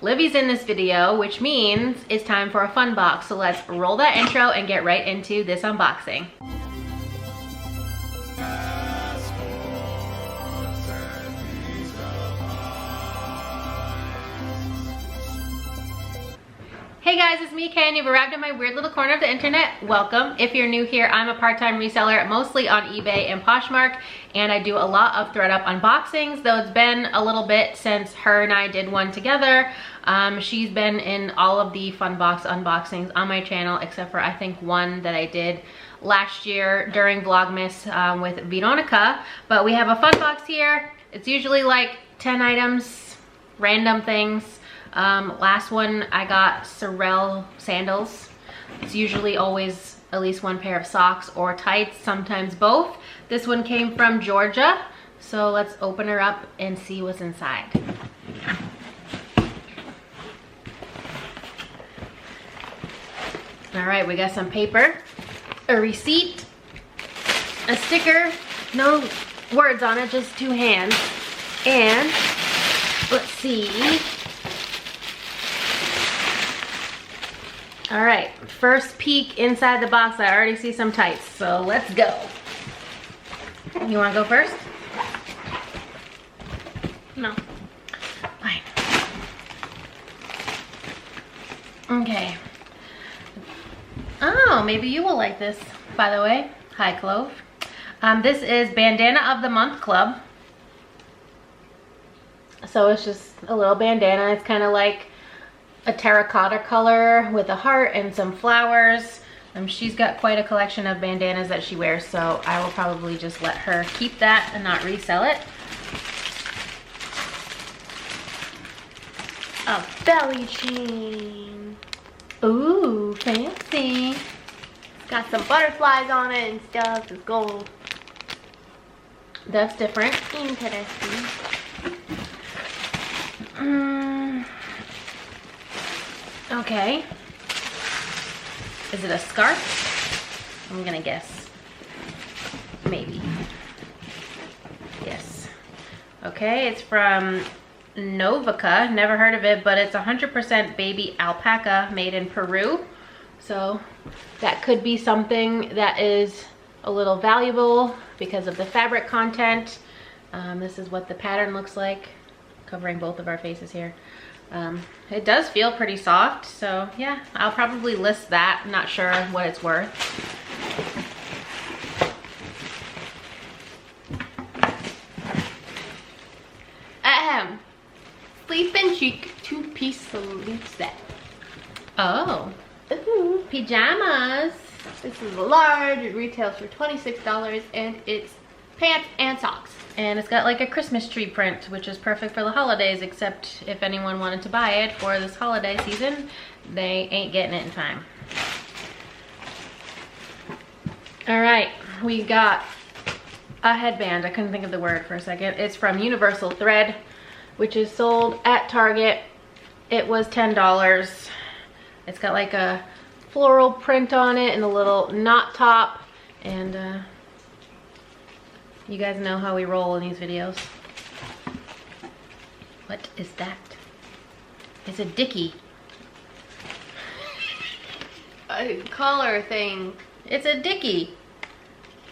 Livy's in this video, which means it's time for a fun box. So let's roll that intro and get right into this unboxing. Hey guys, it's me, Kay, and you've arrived in my weird little corner of the internet. Welcome. If you're new here, I'm a part-time reseller, mostly on eBay and Poshmark, and I do a lot of ThredUp unboxings, though it's been a little bit since her and I did one together. She's been in all of the fun box unboxings on my channel, except for I think one that I did last year during vlogmas with Veronica. But we have a fun box here. It's usually like 10 items, random things. Last one I got Sorel sandals. It's usually always at least one pair of socks or tights, sometimes both. This one came from Georgia, so let's open her up and see what's inside. All right, we got some paper, a receipt, a sticker, no words on it, just two hands, and let's see. All right, first peek inside the box. I already see some tights, so let's go. You wanna go first? No. Fine. Okay. Oh, maybe you will like this, by the way. Hi, Clove. This is Bandana of the Month Club. So it's just a little bandana. It's kind of like a terracotta color with a heart and some flowers. She's got quite a collection of bandanas that she wears, so I will probably just let her keep that and not resell it. A belly chain. Ooh, fancy. It's got some butterflies on it and stuff. It's gold. That's different. Interesting. Okay. Is it a scarf? I'm gonna guess. Maybe. Yes. Okay, it's from Novica. Never heard of it, but it's 100% baby alpaca made in Peru. So that could be something that is a little valuable because of the fabric content. This is what the pattern looks like, covering both of our faces here. It does feel pretty soft, so yeah, I'll probably list that. I'm not sure what it's worth. Sleep and Chic 2-piece sleep set. Oh. Ooh, pajamas. This is a large. It retails for $26 and it's pants and socks. And it's got like a Christmas tree print, which is perfect for the holidays, except if anyone wanted to buy it for this holiday season, they ain't getting it in time. All right, we got a headband. I couldn't think of the word for a second. It's from Universal Thread, which is sold at Target. It was $10. It's got like a floral print on it and a little knot top, and you guys know how we roll in these videos. What is that? It's a Dickie. A color thing. It's a Dickie.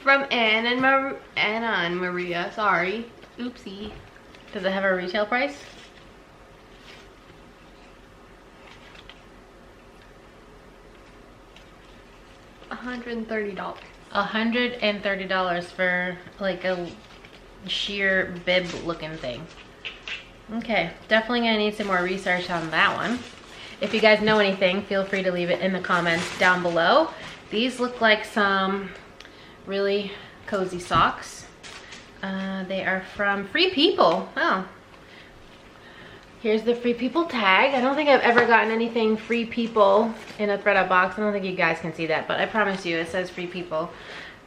From Anna and Maria, sorry. Oopsie. Does it have a retail price? $130. $130 for like a sheer bib looking thing. Okay, definitely gonna need some more research on that one. If you guys know anything, feel free to leave it in the comments down below. These look like some really cozy socks. They are from Free People. Oh, here's the Free People tag. I don't think I've ever gotten anything Free People in a ThredUp box. I don't think you guys can see that, but I promise you it says Free People.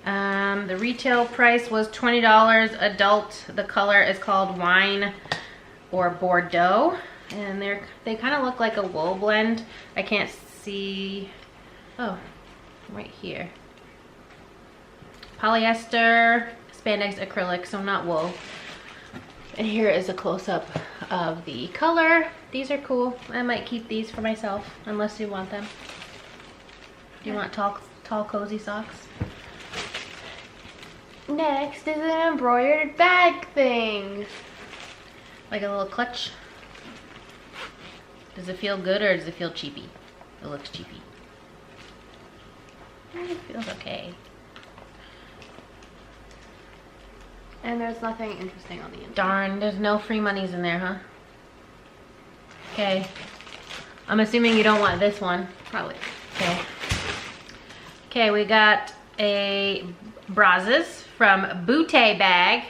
The retail price was $20 adult. The color is called Wine or Bordeaux, and they kind of look like a wool blend. I can't see. Oh, right here. Polyester, spandex, acrylic, so not wool. And here is a close-up of the color. These are cool. I might keep these for myself unless you want them. Do you want tall cozy socks? Next is an embroidered bag thing. Like a little clutch. Does it feel good or does it feel cheapy? It looks cheapy. It feels okay. And there's nothing interesting on the inside. Darn, there's no free monies in there, huh? Okay. I'm assuming you don't want this one. Probably. Okay. Okay, we got a Brazos from Bootay Bag.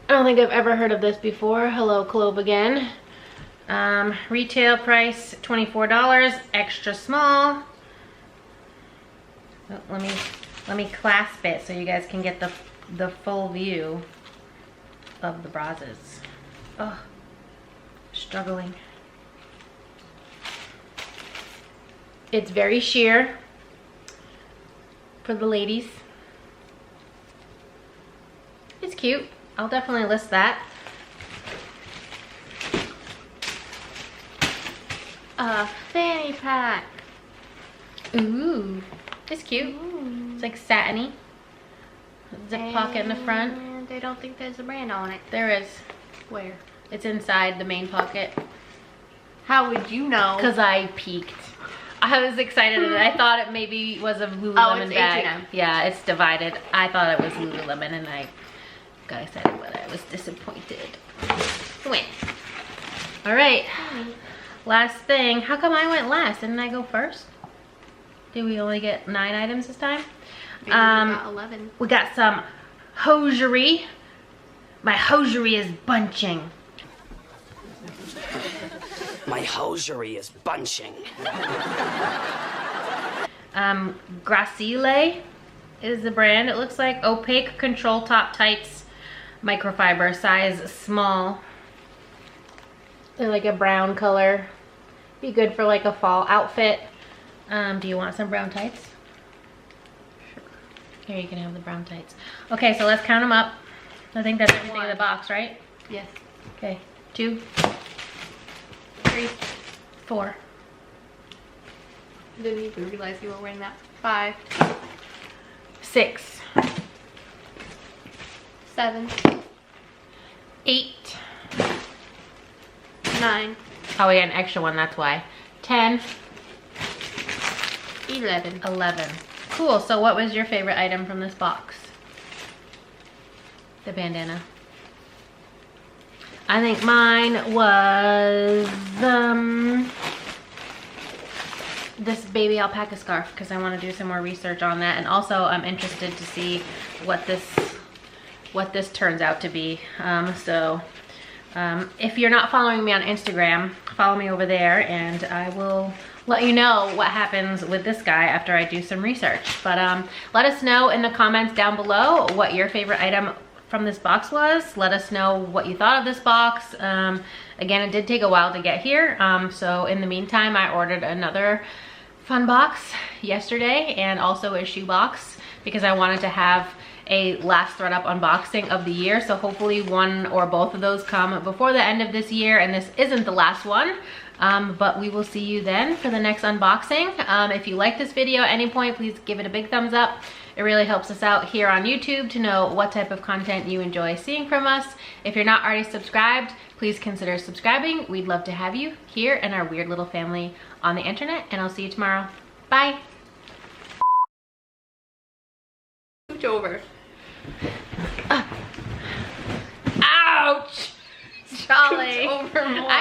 I don't think I've ever heard of this before. Hello, Clove again. Retail price $24, extra small. Oh, let me clasp it so you guys can get the full view of the Brazos. Oh, struggling. It's very sheer for the ladies. It's cute. I'll definitely list that. A fanny pack. Ooh, it's cute. Ooh. It's like satiny. Zip pocket in the front. And I don't think there's a brand on it. There is. Where? It's inside the main pocket. How would you know? Because I peeked. I was excited and I thought it maybe was a Lululemon Oh, it's bag. H&M. Yeah, it's divided. I thought it was Lululemon and I got excited, but I was disappointed. Win. All right. Last thing. How come I went last? Didn't I go first? Did we only get 9 items this time? Maybe we got 11. We got some hosiery. My hosiery is bunching. My hosiery is bunching. Gracile is the brand. It looks like opaque control top tights, microfiber, size small. They're like a brown color. Be good for like a fall outfit. Do you want some brown tights? Sure. Here, you can have the brown tights. Okay, so let's count them up. I think that's everything in the box, right? Yes. Okay, 2, 3, 4. Didn't even realize you were wearing that. 5, 6, 7, 8. 9, Oh, we got an extra one, that's why. 10, 11. 11. Cool, so what was your favorite item from this box? The bandana. I think mine was this baby alpaca scarf because I want to do some more research on that, and also I'm interested to see what this turns out to be. If you're not following me on Instagram, follow me over there and I will let you know what happens with this guy after I do some research. But let us know in the comments down below what your favorite item from this box was. Let us know what you thought of this box. Again, it did take a while to get here. So in the meantime, I ordered another fun box yesterday and also a shoe box because I wanted to have a last ThredUp unboxing of the year. So hopefully one or both of those come before the end of this year, and this isn't the last one. But we will see you then for the next unboxing. If you like this video at any point, please give it a big thumbs up. It really helps us out here on YouTube to know what type of content you enjoy seeing from us. If you're not already subscribed, please consider subscribing. We'd love to have you here in our weird little family on the internet, and I'll see you tomorrow. Bye. Scooch over. Ouch! Charlie. Over more.